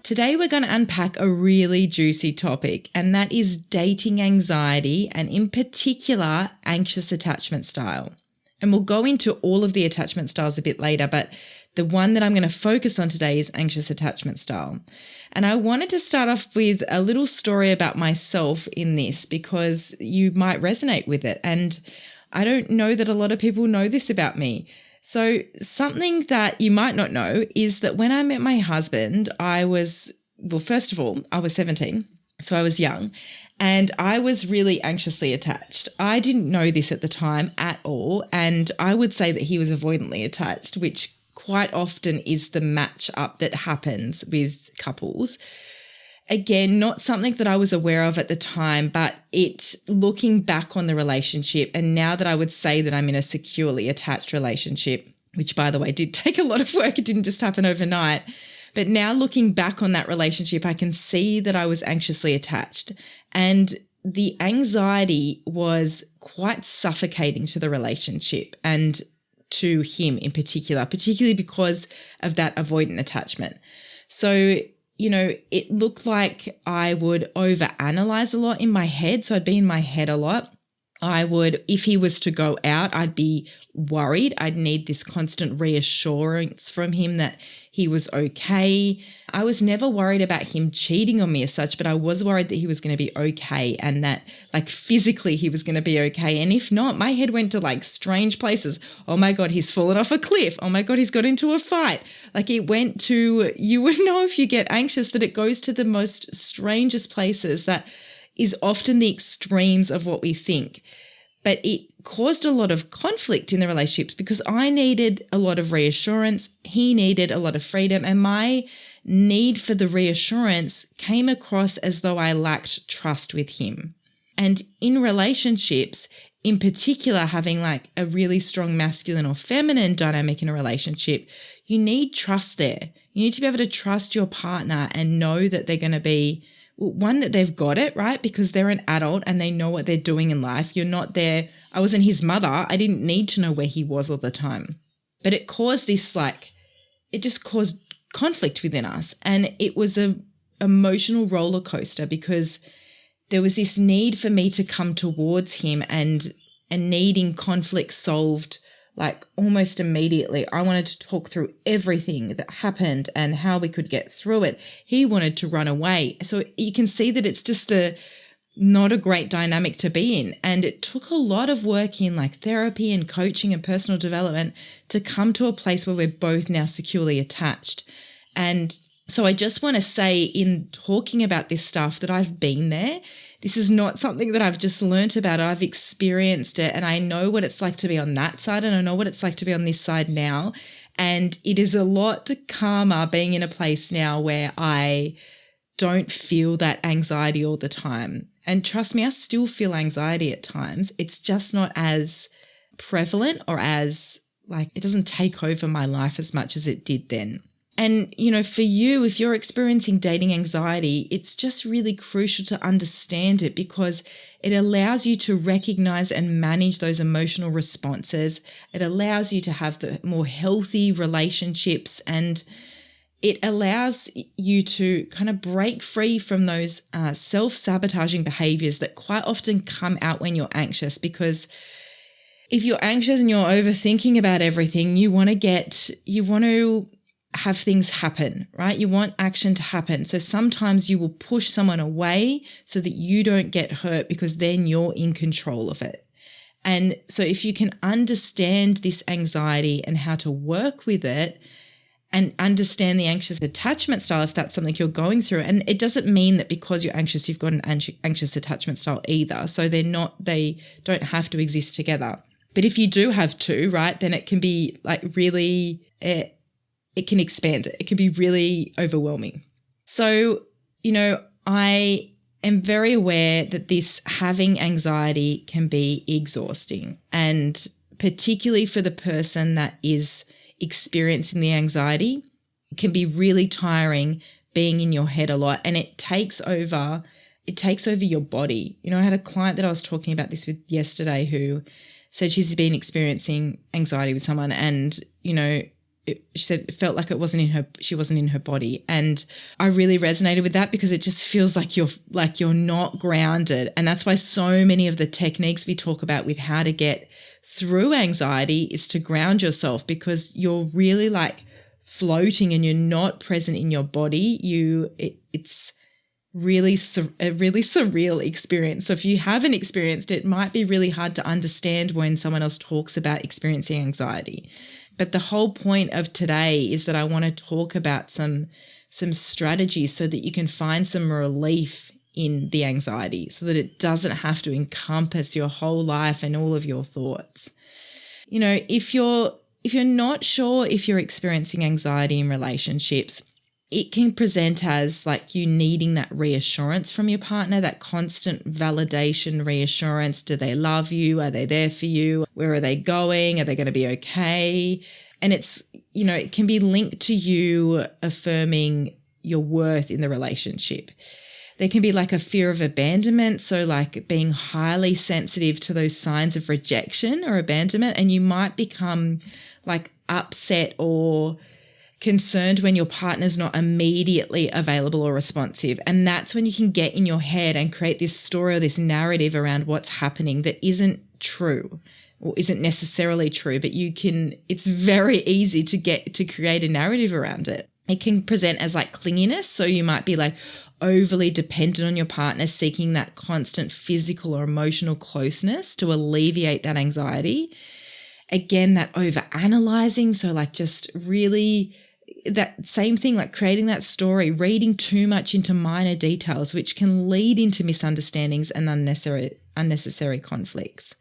Today we're going to unpack a really juicy topic, and that is dating anxiety and in particular, anxious attachment style. And we'll go into all of the attachment styles a bit later, but the one that I'm going to focus on today is anxious attachment style. And I wanted to start off with a little story about myself in this because you might resonate with it. And I don't know that a lot of people know this about me. So something that you might not know is that when I met my husband, first of all, I was 17, so I was young, and I was really anxiously attached. I didn't know this at the time at all, and I would say that he was avoidantly attached, which quite often is the match up that happens with couples. Again, not something that I was aware of at the time, but looking back on the relationship, and now that I would say that I'm in a securely attached relationship, which by the way did take a lot of work, it didn't just happen overnight. But now looking back on that relationship, I can see that I was anxiously attached, and the anxiety was quite suffocating to the relationship and to him in particular, particularly because of that avoidant attachment. So it looked like I would overanalyze a lot in my head. So I'd be in my head a lot. If he was to go out, I'd be worried. I'd need this constant reassurance from him that he was okay. I was never worried about him cheating on me as such, but I was worried that he was going to be okay and that physically he was going to be okay. And if not, my head went to strange places. Oh my God, he's fallen off a cliff. Oh my God, he's got into a fight. It went to, you would know if you get anxious that it goes to the most strangest places that is often the extremes of what we think. But it caused a lot of conflict in the relationships because I needed a lot of reassurance. He needed a lot of freedom. And my need for the reassurance came across as though I lacked trust with him. And in relationships, in particular, having a really strong masculine or feminine dynamic in a relationship, you need trust there. You need to be able to trust your partner and know that they're going to be one, that they've got it, right? Because they're an adult and they know what they're doing in life. You're not there. I wasn't his mother. I didn't need to know where he was all the time. But it caused this, it just caused conflict within us. And it was an emotional roller coaster because there was this need for me to come towards him and needing conflict solved almost immediately. I wanted to talk through everything that happened and how we could get through it. He wanted to run away. So you can see that it's just not a great dynamic to be in. And it took a lot of work in therapy and coaching and personal development to come to a place where we're both now securely attached. And so I just want to say in talking about this stuff that I've been there. This is not something that I've just learnt about. I've experienced it and I know what it's like to be on that side and I know what it's like to be on this side now. And it is a lot calmer being in a place now where I don't feel that anxiety all the time. And trust me, I still feel anxiety at times. It's just not as prevalent or as it doesn't take over my life as much as it did then. And, for you, if you're experiencing dating anxiety, it's just really crucial to understand it because it allows you to recognize and manage those emotional responses. It allows you to have the more healthy relationships and it allows you to kind of break free from those self-sabotaging behaviors that quite often come out when you're anxious because if you're anxious and you're overthinking about everything, you want to have things happen, right? You want action to happen. So sometimes you will push someone away so that you don't get hurt because then you're in control of it. And so if you can understand this anxiety and how to work with it and understand the anxious attachment style, if that's something you're going through, and it doesn't mean that because you're anxious, you've got an anxious attachment style either. So they don't have to exist together. But if you do have two, right, then it can be really, it can expand it. It can be really overwhelming. So, I am very aware that this having anxiety can be exhausting, and particularly for the person that is experiencing the anxiety, it can be really tiring being in your head a lot, and it takes over your body. I had a client that I was talking about this with yesterday who said she's been experiencing anxiety with someone and, she said it felt like she wasn't in her body. And I really resonated with that because it just feels like you're not grounded. And that's why so many of the techniques we talk about with how to get through anxiety is to ground yourself, because you're really like floating and you're not present in your body. It's really a really surreal experience. So if you haven't experienced it, it might be really hard to understand when someone else talks about experiencing anxiety. But the whole point of today is that I want to talk about some strategies so that you can find some relief in the anxiety, so that it doesn't have to encompass your whole life and all of your thoughts. You know, if you're not sure if you're experiencing anxiety in relationships, it can present as like you needing that reassurance from your partner, that constant validation, reassurance. Do they love you? Are they there for you? Where are they going? Are they going to be okay? And it's, you know, it can be linked to you affirming your worth in the relationship. There can be like a fear of abandonment. So like being highly sensitive to those signs of rejection or abandonment. And you might become like upset or concerned when your partner's not immediately available or responsive. And that's when you can get in your head and create this story or this narrative around what's happening that isn't true or isn't necessarily true, but it's very easy to create a narrative around it. It can present as like clinginess. So you might be like overly dependent on your partner, seeking that constant physical or emotional closeness to alleviate that anxiety. Again, that overanalyzing. So like just really that same thing, like creating that story, reading too much into minor details, which can lead into misunderstandings and unnecessary conflicts.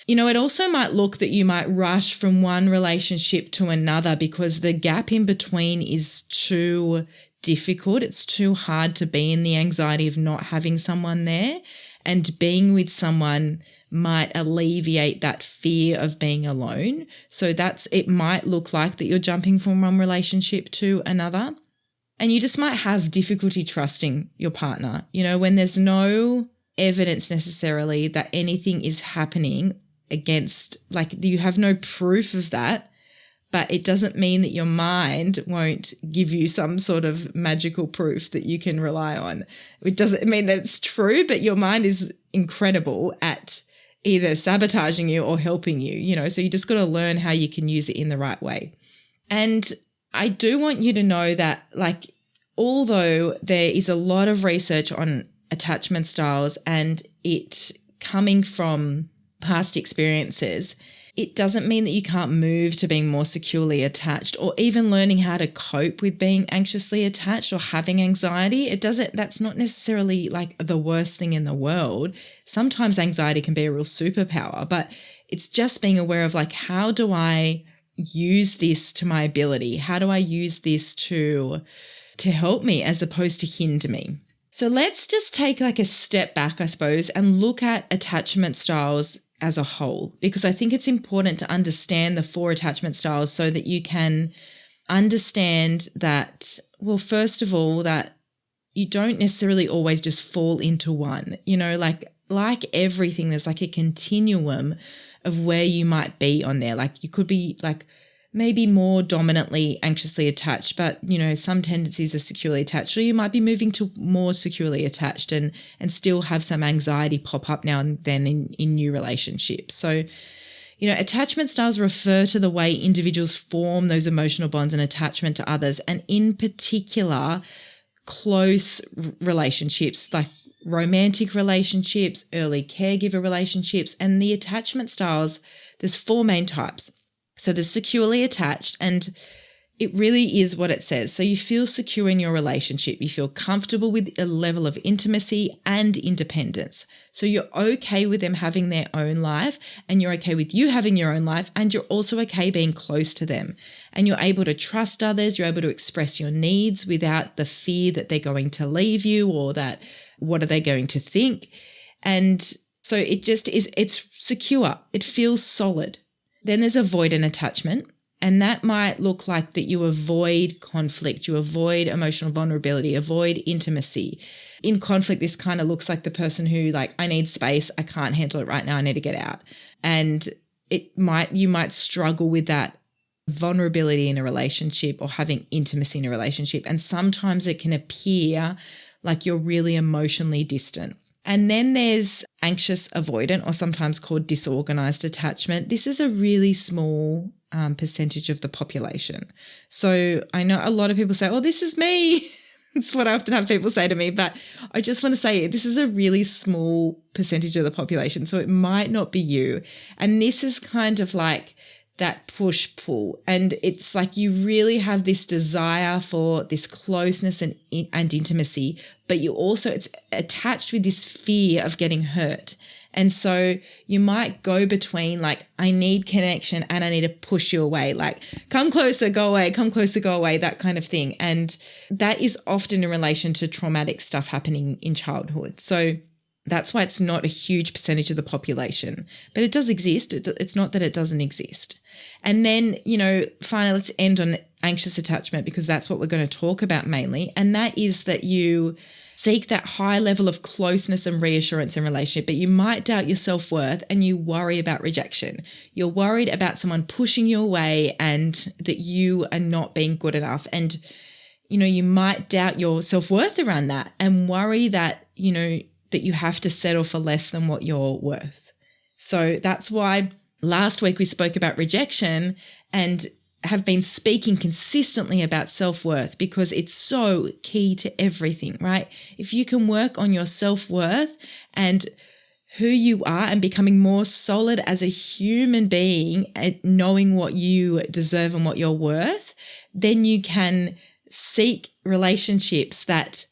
You know, it also might look that you might rush from one relationship to another because the gap in between is too difficult. It's too hard to be in the anxiety of not having someone there, and being with someone might alleviate that fear of being alone. So it might look like that you're jumping from one relationship to another, and you just might have difficulty trusting your partner, you know, when there's no evidence necessarily that anything is happening against, like you have no proof of that, but it doesn't mean that your mind won't give you some sort of magical proof that you can rely on. It doesn't mean that it's true, but your mind is incredible at either sabotaging you or helping you, you know, so you just got to learn how you can use it in the right way. And I do want you to know that, like, although there is a lot of research on attachment styles and it coming from past experiences, it doesn't mean that you can't move to being more securely attached, or even learning how to cope with being anxiously attached or having anxiety. That's not necessarily like the worst thing in the world. Sometimes anxiety can be a real superpower, but it's just being aware of like, how do I use this to my ability? How do I use this to help me as opposed to hinder me? So let's just take like a step back, I suppose, and look at attachment styles as a whole, because I think it's important to understand the 4 attachment styles so that you can understand that, well, first of all, that you don't necessarily always just fall into one, you know, like everything, there's like a continuum of where you might be on there. Like you could be like maybe more dominantly anxiously attached, but, you know, some tendencies are securely attached. So you might be moving to more securely attached and still have some anxiety pop up now and then in new relationships. So, you know, attachment styles refer to the way individuals form those emotional bonds and attachment to others, and in particular, close relationships like romantic relationships, early caregiver relationships, and the attachment styles. There's 4 main types. So there's securely attached, and it really is what it says. So you feel secure in your relationship. You feel comfortable with a level of intimacy and independence. So you're okay with them having their own life, and you're okay with you having your own life, and you're also okay being close to them. And you're able to trust others. You're able to express your needs without the fear that they're going to leave you, or that what are they going to think? And so it just is, it's secure. It feels solid. Then there's avoidant attachment, and that might look like that you avoid conflict, you avoid emotional vulnerability, avoid intimacy. In conflict, this kind of looks like the person who like, I need space, I can't handle it right now, I need to get out. And you might struggle with that vulnerability in a relationship or having intimacy in a relationship. And sometimes it can appear like you're really emotionally distant. And then there's anxious avoidant, or sometimes called disorganized attachment. This is a really small percentage of the population. So I know a lot of people say, oh, this is me. It's what I often have people say to me. But I just want to say this is a really small percentage of the population. So it might not be you. And this is kind of like that push-pull. And it's like you really have this desire for this closeness and intimacy, but you also, it's attached with this fear of getting hurt. And so you might go between like, I need connection and I need to push you away, like come closer, go away, come closer, go away, that kind of thing. And that is often in relation to traumatic stuff happening in childhood. So that's why it's not a huge percentage of the population, but it does exist. It's not that it doesn't exist. And then, finally, let's end on anxious attachment, because that's what we're going to talk about mainly. And that is that you seek that high level of closeness and reassurance in relationship, but you might doubt your self-worth and you worry about rejection. You're worried about someone pushing you away and that you are not being good enough. And, you might doubt your self-worth around that and worry that, that you have to settle for less than what you're worth. So that's why last week we spoke about rejection and have been speaking consistently about self-worth, because it's so key to everything, right? If you can work on your self-worth and who you are and becoming more solid as a human being and knowing what you deserve and what you're worth, then you can seek relationships that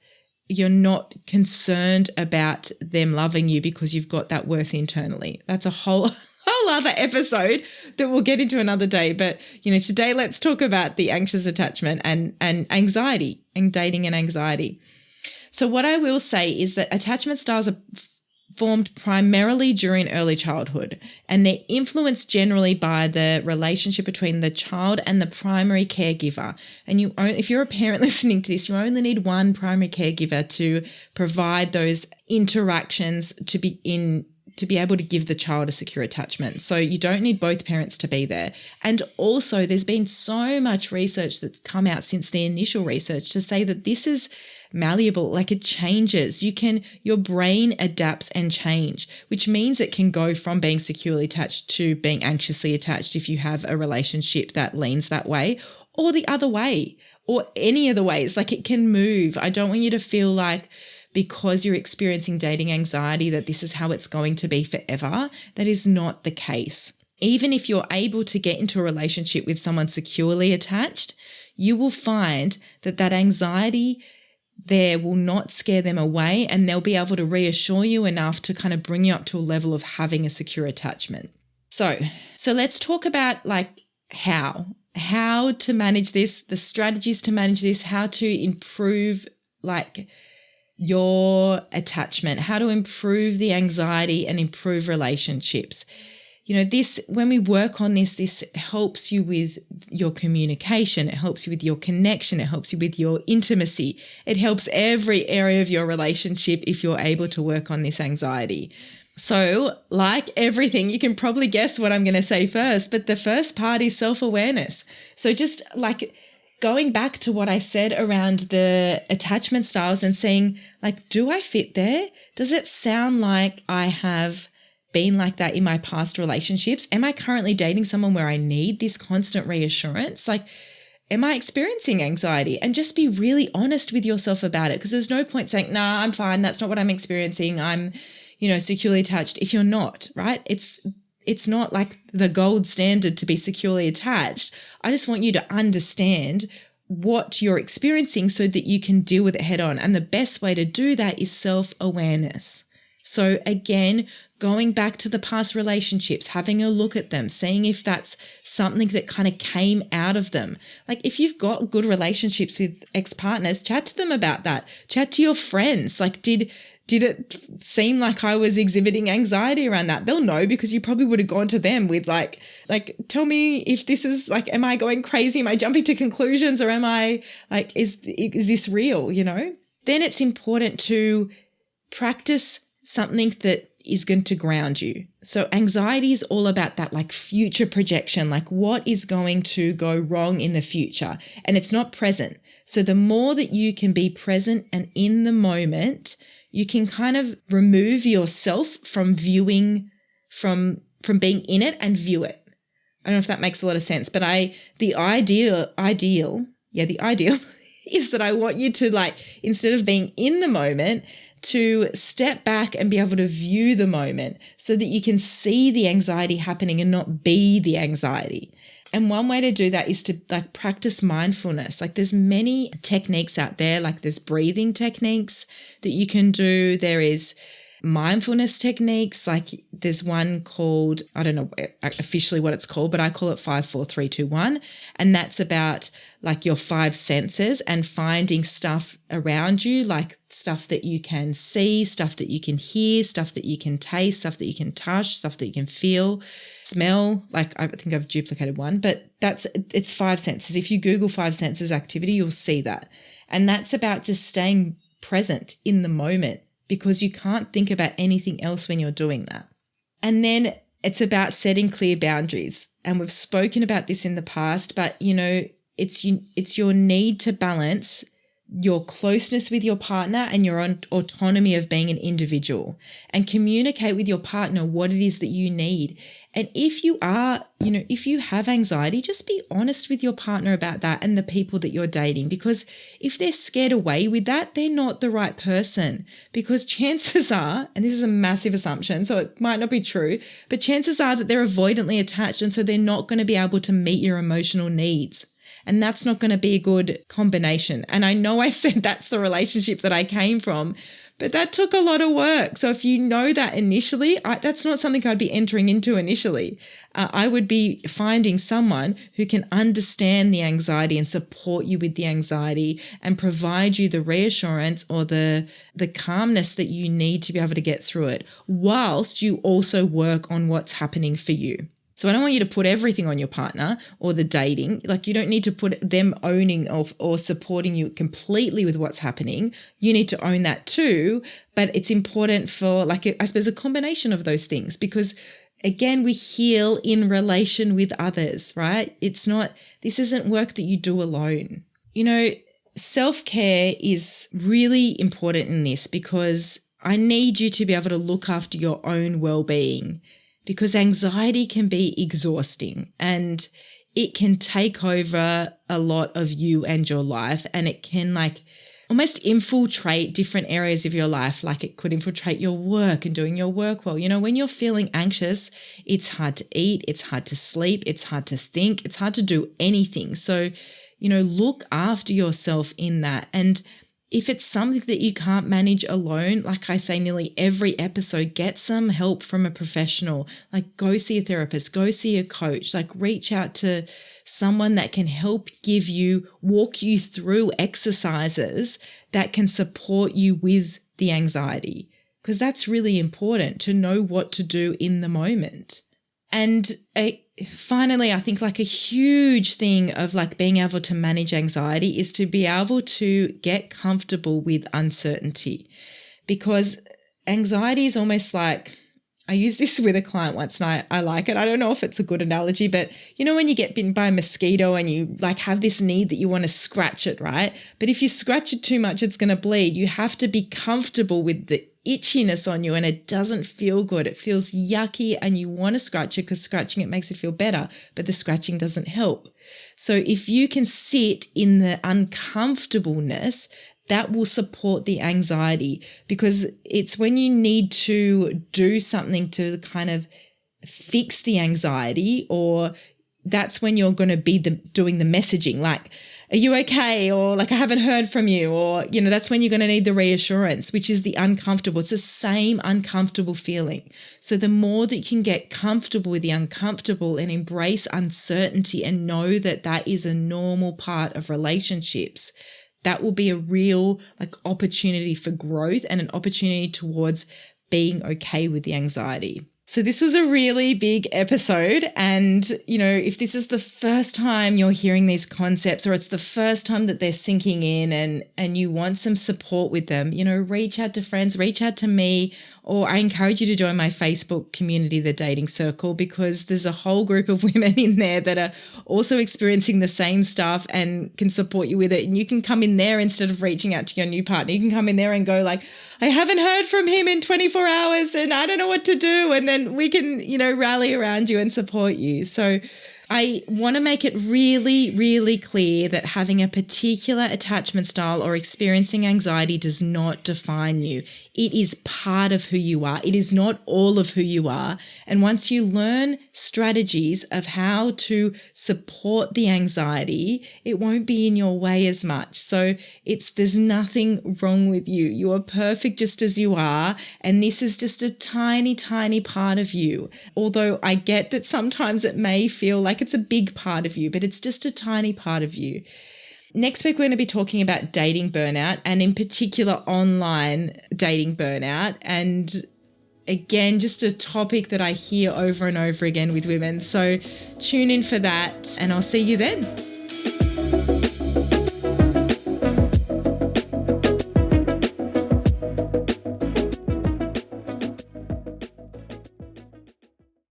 you're not concerned about them loving you because you've got that worth internally. That's a whole other episode that we'll get into another day. But, today let's talk about the anxious attachment and anxiety and dating and anxiety. So what I will say is that attachment styles are formed primarily during early childhood, and they're influenced generally by the relationship between the child and the primary caregiver. And if you're a parent listening to this, you only need one primary caregiver to provide those interactions to be able to give the child a secure attachment. So you don't need both parents to be there. And also there's been so much research that's come out since the initial research to say that this is malleable, like it changes. Your brain adapts and change, which means it can go from being securely attached to being anxiously attached if you have a relationship that leans that way, or the other way, or any of the ways. Like it can move. I don't want you to feel like because you're experiencing dating anxiety that this is how it's going to be forever. That is not the case. Even if you're able to get into a relationship with someone securely attached, you will find that anxiety there will not scare them away, and they'll be able to reassure you enough to kind of bring you up to a level of having a secure attachment. So let's talk about like how to manage this, the strategies to manage this, how to improve like your attachment, how to improve the anxiety and improve relationships. When we work on this helps you with your communication. It helps you with your connection. It helps you with your intimacy. It helps every area of your relationship if you're able to work on this anxiety. So like everything, you can probably guess what I'm going to say first, but the first part is self-awareness. So just like going back to what I said around the attachment styles and saying like, do I fit there? Does it sound like I have been like that in my past relationships? Am I currently dating someone where I need this constant reassurance? Like, am I experiencing anxiety? And just be really honest with yourself about it, because there's no point saying, nah, I'm fine. That's not what I'm experiencing. I'm, securely attached, if you're not, right? It's not like the gold standard to be securely attached. I just want you to understand what you're experiencing so that you can deal with it head on. And the best way to do that is self-awareness. So again, going back to the past relationships, having a look at them, seeing if that's something that kind of came out of them. Like if you've got good relationships with ex-partners, chat to them about that. Chat to your friends. Like, did it seem like I was exhibiting anxiety around that? They'll know, because you probably would have gone to them with like, tell me if this is like, am I going crazy? Am I jumping to conclusions, or am I like, is this real? Then it's important to practice something that is going to ground you. So anxiety is all about that like future projection, like what is going to go wrong in the future, and it's not present. So the more that you can be present and in the moment, you can kind of remove yourself from viewing, from being in it and view it. I don't know if that makes a lot of sense, but the ideal is that I want you to, like, instead of being in the moment, to step back and be able to view the moment so that you can see the anxiety happening and not be the anxiety. And one way to do that is to like practice mindfulness. Like there's many techniques out there, like there's breathing techniques that you can do. There is mindfulness techniques, like there's one called, I don't know officially what it's called, but I call it 5, 4, 3, 2, 1. And that's about like your 5 senses and finding stuff around you, like stuff that you can see, stuff that you can hear, stuff that you can taste, stuff that you can touch, stuff that you can feel, smell. Like I think I've duplicated one, but it's 5 senses. If you Google 5 senses activity, you'll see that. And that's about just staying present in the moment, because you can't think about anything else when you're doing that. And then it's about setting clear boundaries. And we've spoken about this in the past, but it's your need to balance your closeness with your partner and your own autonomy of being an individual, and communicate with your partner what it is that you need. And if you have anxiety, just be honest with your partner about that and the people that you're dating, because if they're scared away with that, they're not the right person. Because chances are, and this is a massive assumption, so it might not be true, but chances are that they're avoidantly attached, and so they're not going to be able to meet your emotional needs. And that's not going to be a good combination. And I know I said that's the relationship that I came from, but that took a lot of work. So if you know that initially, that's not something I'd be entering into initially. I would be finding someone who can understand the anxiety and support you with the anxiety and provide you the reassurance or the calmness that you need to be able to get through it, whilst you also work on what's happening for you. So I don't want you to put everything on your partner or the dating. Like you don't need to put them owning or supporting you completely with what's happening. You need to own that too. But it's important for, like, I suppose, a combination of those things, because again, we heal in relation with others, right? This isn't work that you do alone. Self-care is really important in this, because I need you to be able to look after your own well-being. Because anxiety can be exhausting and it can take over a lot of you and your life, and it can like almost infiltrate different areas of your life. Like it could infiltrate your work and doing your work well. When you're feeling anxious, it's hard to eat, it's hard to sleep, it's hard to think, it's hard to do anything. So, look after yourself in that. And if it's something that you can't manage alone, like I say nearly every episode, get some help from a professional. Like go see a therapist, go see a coach, like reach out to someone that can help walk you through exercises that can support you with the anxiety. Because that's really important, to know what to do in the moment. And finally, I think like a huge thing of like being able to manage anxiety is to be able to get comfortable with uncertainty, because anxiety is almost like, I used this with a client once and I like it. I don't know if it's a good analogy, but when you get bitten by a mosquito and you like have this need that you want to scratch it, right? But if you scratch it too much, it's going to bleed. You have to be comfortable with the itchiness on you, and it doesn't feel good. It feels yucky and you want to scratch it because scratching it makes it feel better, but the scratching doesn't help. So if you can sit in the uncomfortableness, that will support the anxiety, because it's when you need to do something to kind of fix the anxiety, or that's when you're going to be doing the messaging, like, are you okay? Or like, I haven't heard from you, or, that's when you're going to need the reassurance, which is the uncomfortable. It's the same uncomfortable feeling. So the more that you can get comfortable with the uncomfortable and embrace uncertainty and know that that is a normal part of relationships, that will be a real like opportunity for growth and an opportunity towards being okay with the anxiety. So this was a really big episode. And, if this is the first time you're hearing these concepts, or it's the first time that they're sinking in and you want some support with them, reach out to friends, reach out to me, or I encourage you to join my Facebook community, The Dating Circle, because there's a whole group of women in there that are also experiencing the same stuff and can support you with it. And you can come in there instead of reaching out to your new partner. You can come in there and go like, I haven't heard from him in 24 hours and I don't know what to do. And then we can, rally around you and support you. So I want to make it really, really clear that having a particular attachment style or experiencing anxiety does not define you. It is part of who you are. It is not all of who you are. And once you learn strategies of how to support the anxiety, it won't be in your way as much. So there's nothing wrong with you. You are perfect just as you are. And this is just a tiny, tiny part of you. Although I get that sometimes it may feel like it's a big part of you, but it's just a tiny part of you. Next week, we're going to be talking about dating burnout, and in particular, online dating burnout. And again, just a topic that I hear over and over again with women. So tune in for that, and I'll see you then.